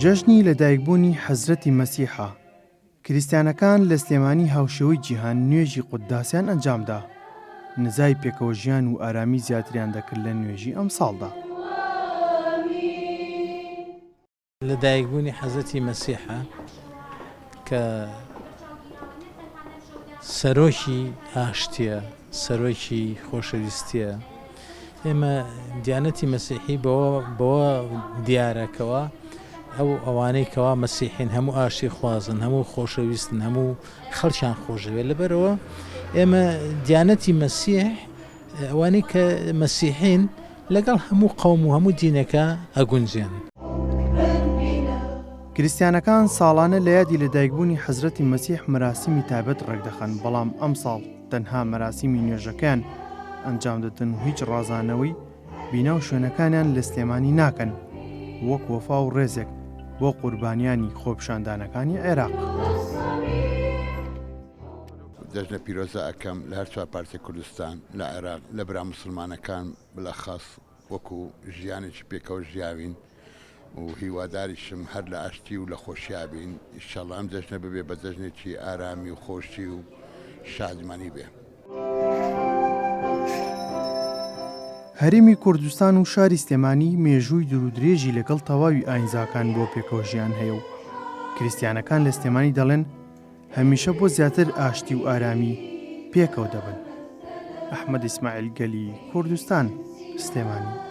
جەژنی لەدایکبوونی حەزرەتی مەسیحا کریستیانەکان لە سلێمانی هاوشێوەی جیهان نوێژی قوداسیان ئەنجامدا. نزای پێکەوە ژیان و ئارامی زیاتریان دەکرد لە نوێژی ئەم ساڵدا. لەدایکبوونی حەزرەتی مەسیحا کە سەرۆکی ئاشتیە، سەرۆکی خۆشەویستیە، ئێمە دیانەتی مەسیحی بەوە دیارەکەوە ئەوانەی کەوا مەسیحین هەموو ئاشتی خوازن، هەموو خۆشەویستن، هەموو خەڵکیان خۆشەوێت. لەبەرەوە ئێمە دیانەتی مەسیح ئەوانەی کە مەسیحین لەگەڵ هەموو قەوم و هەموو دینەکە ئەگونجێن. کریستیانەکان ساڵانە لە یادی لەدایکبوونی حەزرەتی مەسیح مەراسیمی تایبەت ڕێکدەخەن، بەڵام ئەم ساڵ تەنها مەراسیمی نوێژەکان ئەنجام دەدەن و هیچ ڕازانەوەی بیناو شوێنەکانیان لە سلێمانی ناکەن، وەک وەفا و ڕێزێک بۆ قوربانیانی خۆپیشاندانەکانی عێراق. جەژنە پیرۆزە ئەەکەم لە هەر چوار پارچەی کوردستان لە عێراق لە برا موسڵمانەکان بلەخەس وەکو ژیانێکی پێکەوە ژیاوین و هیواداریشم هەر لە ئاشتی و لە خۆشیابین. ئینشەڵڵا ئەم جەژنە ببێ بە جەژنێکی ئارامی و خۆشی و شادمانی بێ. هەرێمی کوردستان و شاری سلێمانی مێژووی درودرێژی لەگەڵ تەواوی ئاینزاکان بۆ پێکەوە ژیان هەیە و کریستیانەکان لە سلێمانی دەڵێن هەمیشە بۆ زیاتر ئاشتی و ئارامی پێکەوە دەبن. ئەحمەد ئیسماعیل گەلی، کوردستان، سلێمانی.